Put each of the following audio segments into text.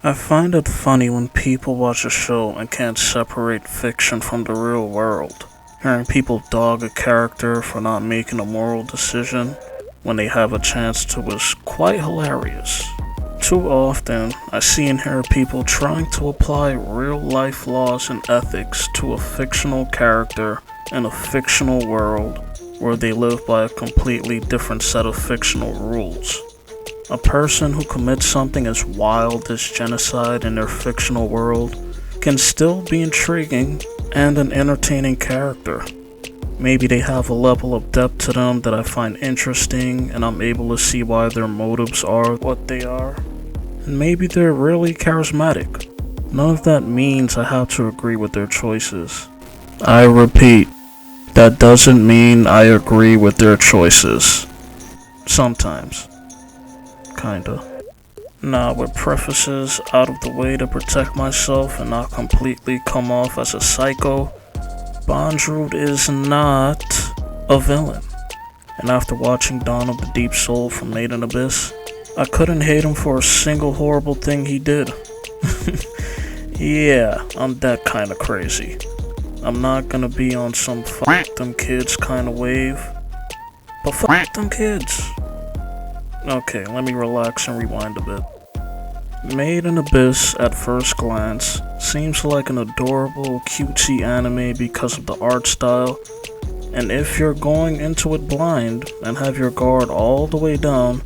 I find it funny when people watch a show and can't separate fiction from the real world. Hearing people dog a character for not making a moral decision when they have a chance to is quite hilarious. Too often, I see and hear people trying to apply real life laws and ethics to a fictional character in a fictional world where they live by a completely different set of fictional rules. A person who commits something as wild as genocide in their fictional world can still be intriguing and an entertaining character. Maybe they have a level of depth to them that I find interesting and I'm able to see why their motives are what they are. And maybe they're really charismatic. None of that means I have to agree with their choices. I repeat, that doesn't mean I agree with their choices. Sometimes. Kinda. Now, with prefaces out of the way to protect myself and not completely come off as a psycho, Bondrewd is not a villain. And after watching Dawn of the Deep Soul from Made in Abyss, I couldn't hate him for a single horrible thing he did. Yeah, I'm that kinda crazy. I'm not gonna be on some fuck them kids kinda wave, but fuck them kids. Okay, let me relax and rewind a bit. Made in Abyss, at first glance, seems like an adorable, cutesy anime because of the art style, and if you're going into it blind and have your guard all the way down,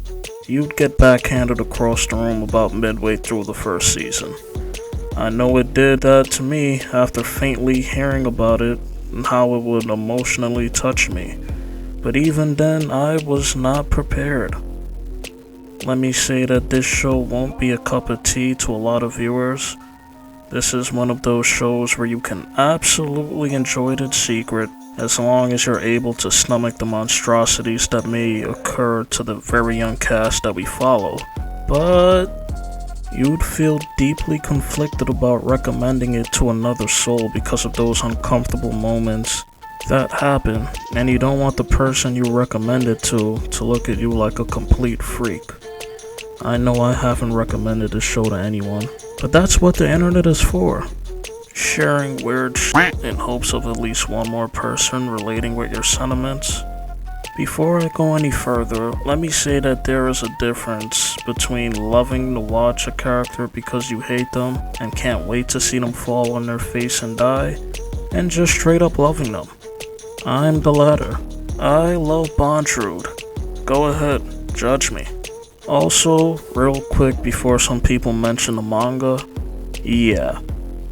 you'd get backhanded across the room about midway through the first season. I know it did that to me after faintly hearing about it and how it would emotionally touch me, but even then I was not prepared. Let me say that this show won't be a cup of tea to a lot of viewers. This is one of those shows where you can absolutely enjoy it in secret as long as you're able to stomach the monstrosities that may occur to the very young cast that we follow. But you'd feel deeply conflicted about recommending it to another soul because of those uncomfortable moments that happen, and you don't want the person you recommend it to look at you like a complete freak. I know I haven't recommended this show to anyone, but that's what the internet is for. Sharing weird shit in hopes of at least one more person relating with your sentiments. Before I go any further, let me say that there is a difference between loving to watch a character because you hate them and can't wait to see them fall on their face and die, and just straight up loving them. I'm the latter. I love Bondrewd. Go ahead, judge me. Also, real quick before some people mention the manga, yeah,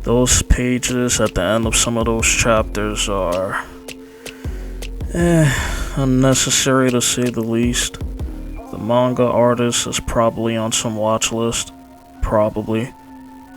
those pages at the end of some of those chapters are unnecessary to say the least. The manga artist is probably on some watch list. Probably.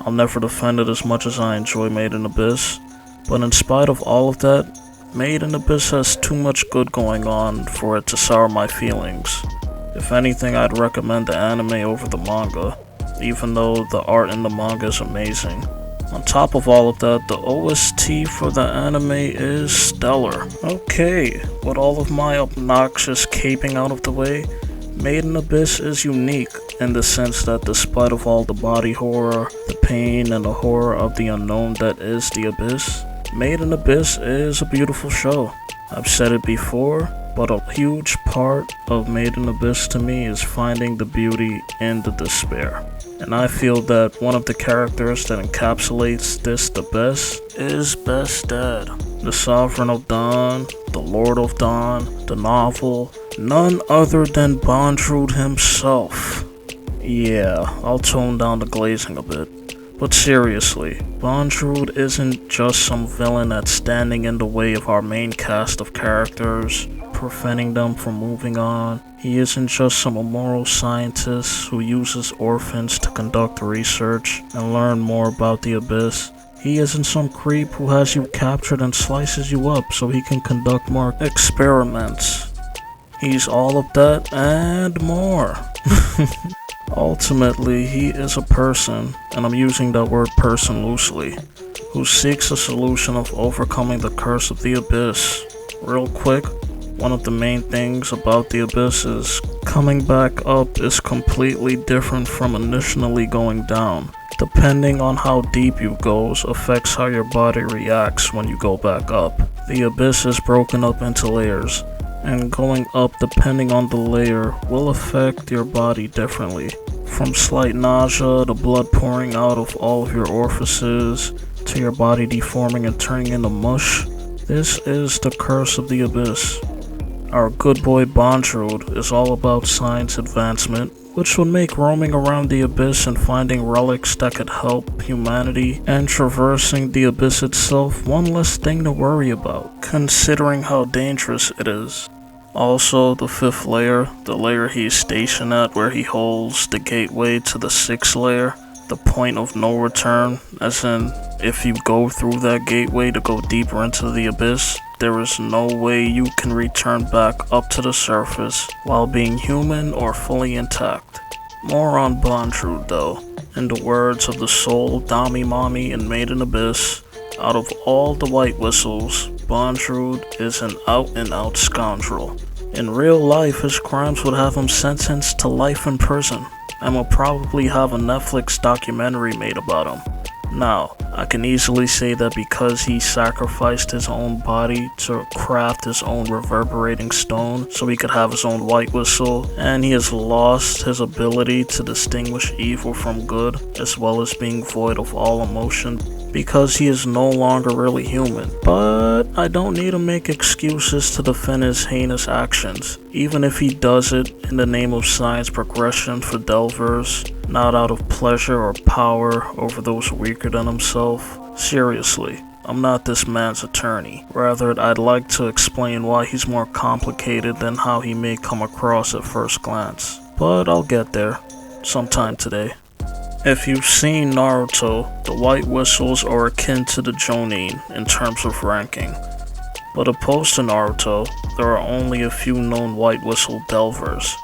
I'll never defend it as much as I enjoy Made in Abyss, but in spite of all of that, Made in Abyss has too much good going on for it to sour my feelings. If anything, I'd recommend the anime over the manga, even though the art in the manga is amazing. On top of all of that, the OST for the anime is stellar. Okay, with all of my obnoxious caping out of the way, Made in Abyss is unique in the sense that despite of all the body horror, the pain, and the horror of the unknown that is the Abyss, Made in Abyss is a beautiful show. I've said it before, but a huge part of Made in Abyss to me is finding the beauty in the despair. And I feel that one of the characters that encapsulates this the best is Best Dad. The Sovereign of Dawn, the Lord of Dawn, the novel, none other than Bondrewd himself. Yeah, I'll tone down the glazing a bit. But seriously, Bondrewd isn't just some villain that's standing in the way of our main cast of characters, preventing them from moving on. He isn't just some immoral scientist who uses orphans to conduct research and learn more about the Abyss. He isn't some creep who has you captured and slices you up so he can conduct more experiments. He's all of that and more. Ultimately, he is a person, and I'm using that word person loosely, who seeks a solution of overcoming the curse of the Abyss. Real quick, one of the main things about the Abyss is coming back up is completely different from initially going down. Depending on how deep you go affects how your body reacts when you go back up. The abyss is broken up into layers, and going up depending on the layer will affect your body differently. From slight nausea to blood pouring out of all of your orifices, to your body deforming and turning into mush, this is the curse of the abyss. Our good boy Bondrewd is all about science advancement, which would make roaming around the abyss and finding relics that could help humanity and traversing the abyss itself one less thing to worry about, considering how dangerous it is. Also, the 5th layer, the layer he's stationed at where he holds the gateway to the 6th layer, the point of no return, as in, if you go through that gateway to go deeper into the abyss, there is no way you can return back up to the surface while being human or fully intact. More on Bondrewd though. In the words of the soul Dami Mommy in Made in Abyss, out of all the white whistles, Bondrewd is an out-and-out scoundrel. In real life, his crimes would have him sentenced to life in prison, and will probably have a Netflix documentary made about him. Now, I can easily say that because he sacrificed his own body to craft his own reverberating stone so he could have his own white whistle, and he has lost his ability to distinguish evil from good, as well as being void of all emotion, because he is no longer really human. But I don't need to make excuses to defend his heinous actions, even if he does it in the name of science progression for delvers, not out of pleasure or power over those weaker than himself. Seriously, I'm not this man's attorney. Rather, I'd like to explain why he's more complicated than how he may come across at first glance. But I'll get there, sometime today. If you've seen Naruto, the white whistles are akin to the Jonin in terms of ranking. But opposed to Naruto, there are only a few known white whistle delvers.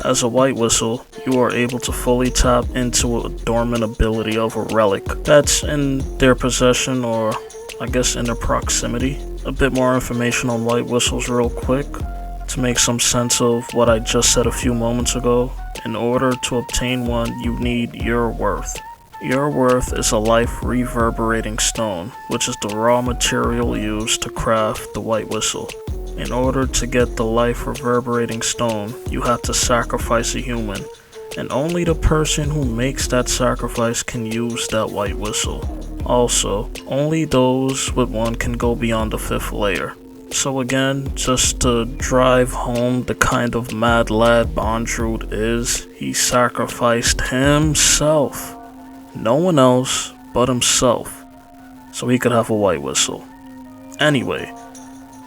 As a white whistle, you are able to fully tap into a dormant ability of a relic that's in their possession, or I guess in their proximity. A bit more information on white whistles real quick, to make some sense of what I just said a few moments ago. In order to obtain one, you need your worth. Your worth is a life reverberating stone, which is the raw material used to craft the white whistle. In order to get the life reverberating stone, you have to sacrifice a human, and only the person who makes that sacrifice can use that white whistle. Also, only those with one can go beyond the 5th layer. So again, just to drive home the kind of mad lad Bondrewd is, he sacrificed himself. No one else but himself, so he could have a white whistle. Anyway,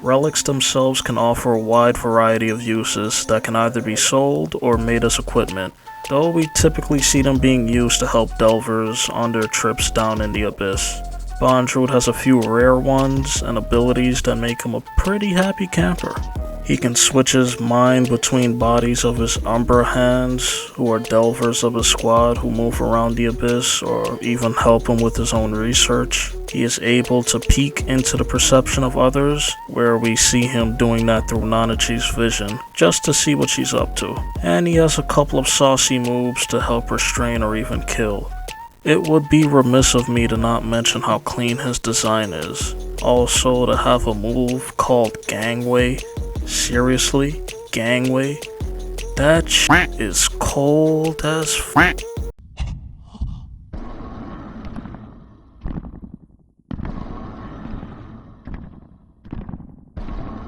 relics themselves can offer a wide variety of uses that can either be sold or made as equipment, though we typically see them being used to help delvers on their trips down in the abyss. Bondrewd has a few rare ones and abilities that make him a pretty happy camper. He can switch his mind between bodies of his Umbra hands, who are delvers of his squad who move around the abyss or even help him with his own research. He is able to peek into the perception of others, where we see him doing that through Nanachi's vision, just to see what she's up to. And he has a couple of saucy moves to help restrain or even kill. It would be remiss of me to not mention how clean his design is. Also, to have a move called Gangway. Seriously? Gangway? That shit is cold as f***.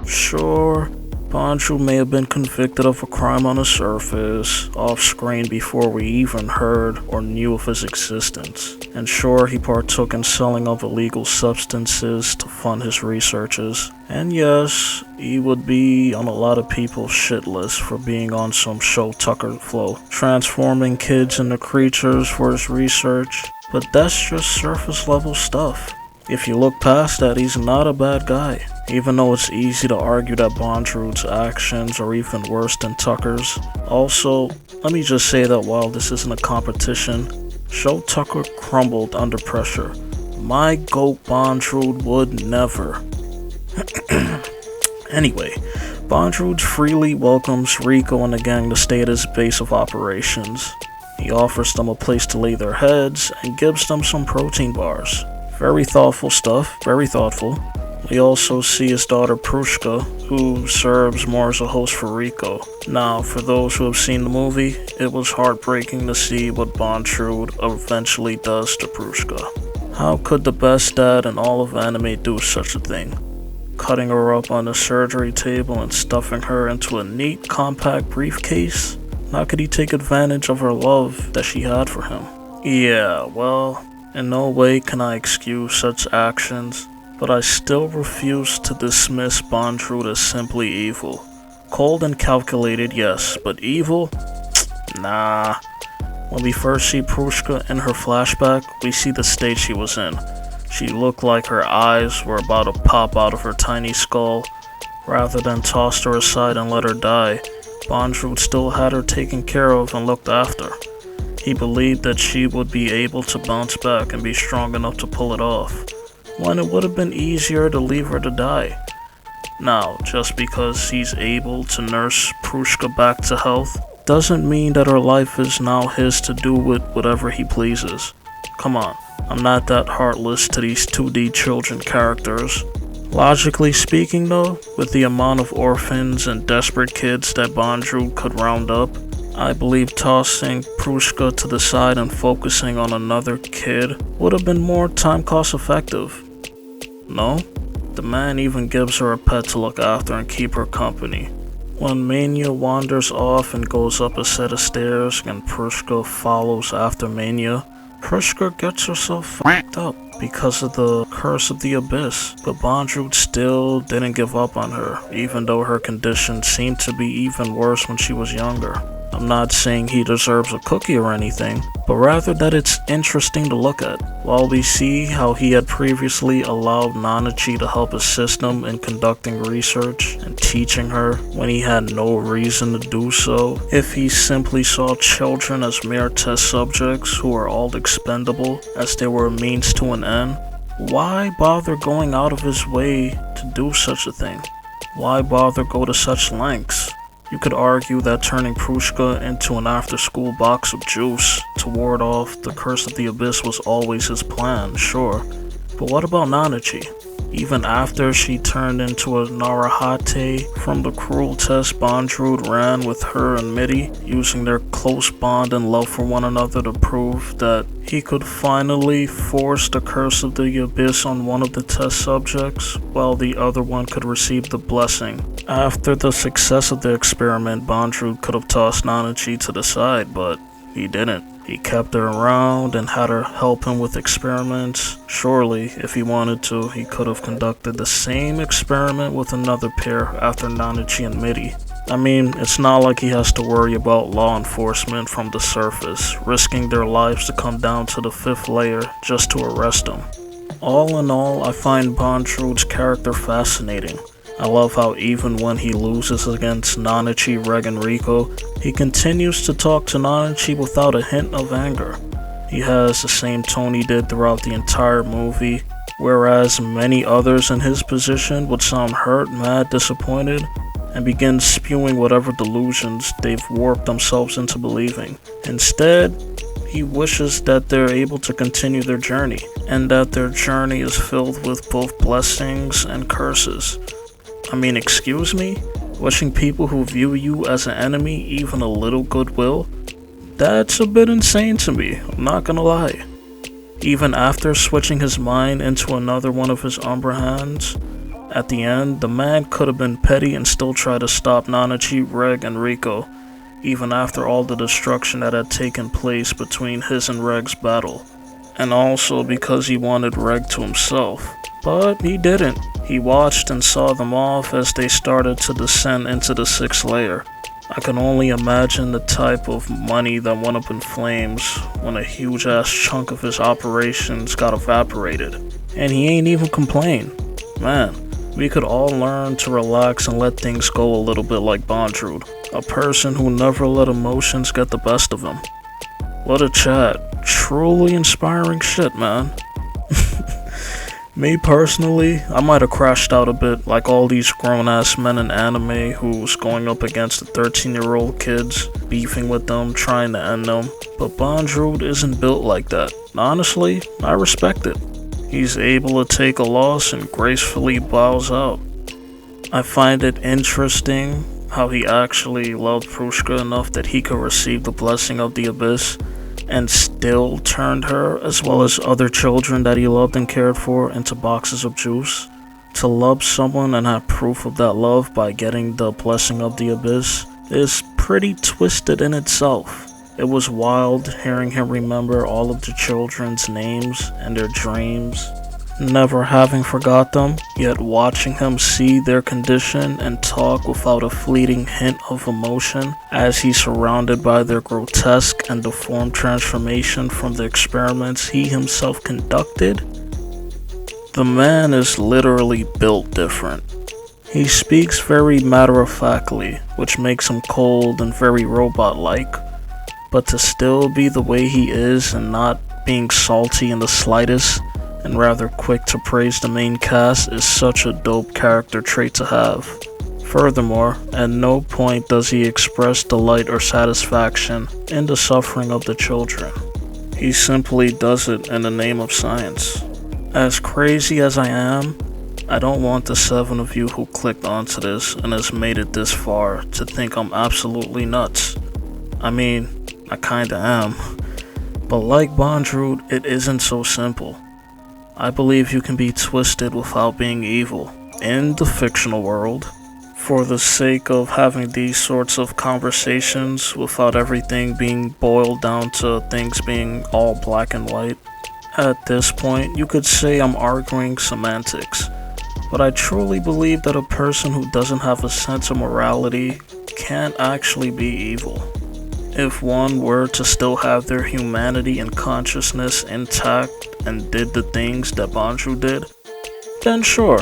Sure, Bondrewd may have been convicted of a crime on the surface, off-screen before we even heard or knew of his existence. And sure, he partook in selling of illegal substances to fund his researches. And yes, he would be on a lot of people's shit list for being on some show Tucker flow, transforming kids into creatures for his research. But that's just surface level stuff. If you look past that, he's not a bad guy. Even though it's easy to argue that Bondrewd's actions are even worse than Tucker's. Also, let me just say that while this isn't a competition, Show Tucker crumbled under pressure. My goat Bondrewd would never. Anyway, Bondrewd freely welcomes Rico and the gang to stay at his base of operations. He offers them a place to lay their heads and gives them some protein bars. Very thoughtful stuff, very thoughtful. We also see his daughter Prushka, who serves more as a host for Rico. Now, for those who have seen the movie, it was heartbreaking to see what Bondrewd eventually does to Prushka. How could the best dad in all of anime do such a thing? Cutting her up on the surgery table and stuffing her into a neat, compact briefcase? How could he take advantage of her love that she had for him? Yeah, well, in no way can I excuse such actions, but I still refuse to dismiss Bondrewd as simply evil. Cold and calculated, yes, but evil? Nah. When we first see Prushka in her flashback, we see the state she was in. She looked like her eyes were about to pop out of her tiny skull. Rather than toss her aside and let her die, Bondrewd still had her taken care of and looked after. He believed that she would be able to bounce back and be strong enough to pull it off, when it would have been easier to leave her to die. Now, just because he's able to nurse Prushka back to health, doesn't mean that her life is now his to do with whatever he pleases. Come on, I'm not that heartless to these 2D children characters. Logically speaking though, with the amount of orphans and desperate kids that Bondrewd could round up, I believe tossing Prushka to the side and focusing on another kid would have been more time cost effective. No? The man even gives her a pet to look after and keep her company. When Mania wanders off and goes up a set of stairs and Prushka follows after Mania, Prushka gets herself f***ed up because of the curse of the abyss, but Bondrewd still didn't give up on her, even though her condition seemed to be even worse when she was younger. I'm not saying he deserves a cookie or anything, but rather that it's interesting to look at. While we see how he had previously allowed Nanachi to help assist him in conducting research and teaching her when he had no reason to do so, if he simply saw children as mere test subjects who are all expendable as they were a means to an end, why bother going out of his way to do such a thing? Why bother go to such lengths? You could argue that turning Prushka into an after-school box of juice to ward off the curse of the abyss was always his plan, sure. But what about Nanachi? Even after she turned into a Narahate from the cruel test Bondrewd ran with her and Midi, using their close bond and love for one another to prove that he could finally force the curse of the abyss on one of the test subjects, while the other one could receive the blessing. After the success of the experiment, Bondrewd could have tossed Nanachi to the side, but he didn't. He kept her around and had her help him with experiments. Surely, if he wanted to, he could have conducted the same experiment with another pair after Nanachi and Midi. I mean, it's not like he has to worry about law enforcement from the surface, risking their lives to come down to the 5th layer just to arrest him. All in all, I find Bondrewd's character fascinating. I love how even when he loses against Nanachi, Reg, and Rico, he continues to talk to Nanachi without a hint of anger. He has the same tone he did throughout the entire movie, whereas many others in his position would sound hurt, mad, disappointed, and begin spewing whatever delusions they've warped themselves into believing. Instead, he wishes that they're able to continue their journey, and that their journey is filled with both blessings and curses. I mean, excuse me? Wishing people who view you as an enemy even a little goodwill? That's a bit insane to me, I'm not gonna lie. Even after switching his mind into another one of his Umbra hands, at the end, the man could have been petty and still try to stop Nanachi, Reg, and Rico, even after all the destruction that had taken place between his and Reg's battle. And also because he wanted Reg to himself. But he didn't. He watched and saw them off as they started to descend into the 6th layer. I can only imagine the type of money that went up in flames when a huge ass chunk of his operations got evaporated. And he ain't even complain. Man, we could all learn to relax and let things go a little bit like Bondrewd, a person who never let emotions get the best of him. What a chat. Truly inspiring shit, man. Me personally, I might have crashed out a bit like all these grown-ass men in anime who's going up against the 13-year-old kids, beefing with them, trying to end them. But Bondrewd isn't built like that. Honestly, I respect it. He's able to take a loss and gracefully bows out. I find it interesting how he actually loved Prushka enough that he could receive the blessing of the Abyss and still turned her, as well as other children that he loved and cared for, into boxes of juice. To love someone and have proof of that love by getting the blessing of the Abyss is pretty twisted in itself. It was wild hearing him remember all of the children's names and their dreams, never having forgot them, yet watching him see their condition and talk without a fleeting hint of emotion as he's surrounded by their grotesque and deformed transformation from the experiments he himself conducted. The man is literally built different. He speaks very matter-of-factly, which makes him cold and very robot-like, but to still be the way he is and not being salty in the slightest, and rather quick to praise the main cast is such a dope character trait to have. Furthermore, at no point does he express delight or satisfaction in the suffering of the children. He simply does it in the name of science. As crazy as I am, I don't want the 7 of you who clicked onto this and has made it this far to think I'm absolutely nuts. I mean, I kinda am. But like Bondrewd, it isn't so simple. I believe you can be twisted without being evil, in the fictional world, for the sake of having these sorts of conversations without everything being boiled down to things being all black and white. At this point, you could say I'm arguing semantics, but I truly believe that a person who doesn't have a sense of morality can't actually be evil. If one were to still have their humanity and consciousness intact and did the things that Bondrewd did, then sure,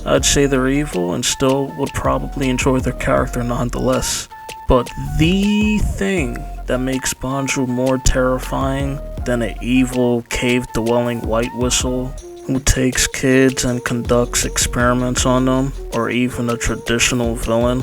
I'd say they're evil and still would probably enjoy their character nonetheless. But the thing that makes Bondrewd more terrifying than an evil, cave-dwelling white whistle who takes kids and conducts experiments on them, or even a traditional villain,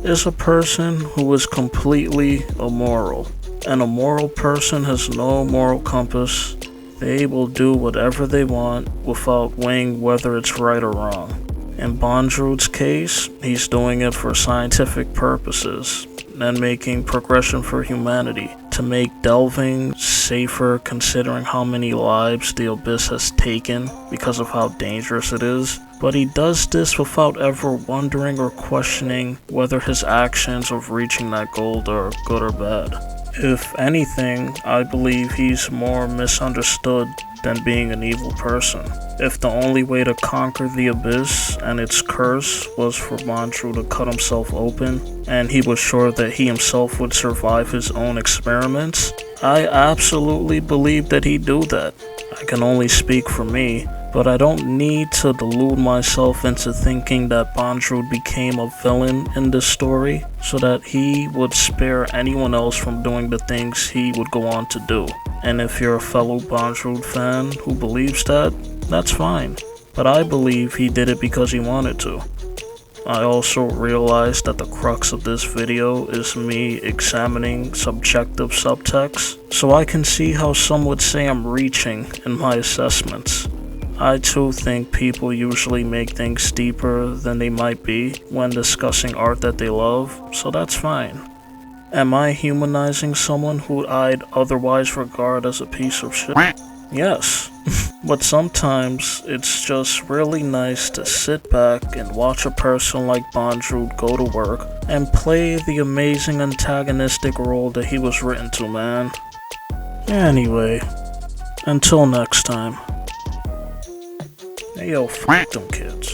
is a person who is completely immoral. And a moral person has no moral compass. They will do whatever they want without weighing whether it's right or wrong. In Bondrewd's case, he's doing it for scientific purposes and making progression for humanity, to make delving safer considering how many lives the Abyss has taken because of how dangerous it is. But he does this without ever wondering or questioning whether his actions of reaching that goal are good or bad. If anything, I believe he's more misunderstood than being an evil person. If the only way to conquer the Abyss and its curse was for Bondrewd to cut himself open, and he was sure that he himself would survive his own experiments, I absolutely believe that he'd do that. I can only speak for me, but I don't need to delude myself into thinking that Bondrewd became a villain in this story so that he would spare anyone else from doing the things he would go on to do. And if you're a fellow Bondrewd fan who believes that, that's fine. But I believe he did it because he wanted to. I also realized that the crux of this video is me examining subjective subtext, so I can see how some would say I'm reaching in my assessments. I too think people usually make things deeper than they might be when discussing art that they love, so that's fine. Am I humanizing someone who I'd otherwise regard as a piece of shit? Yes. But sometimes it's just really nice to sit back and watch a person like Bondrewd go to work and play the amazing antagonistic role that he was written to, man. Anyway, until next time. Hey yo, f*** them kids.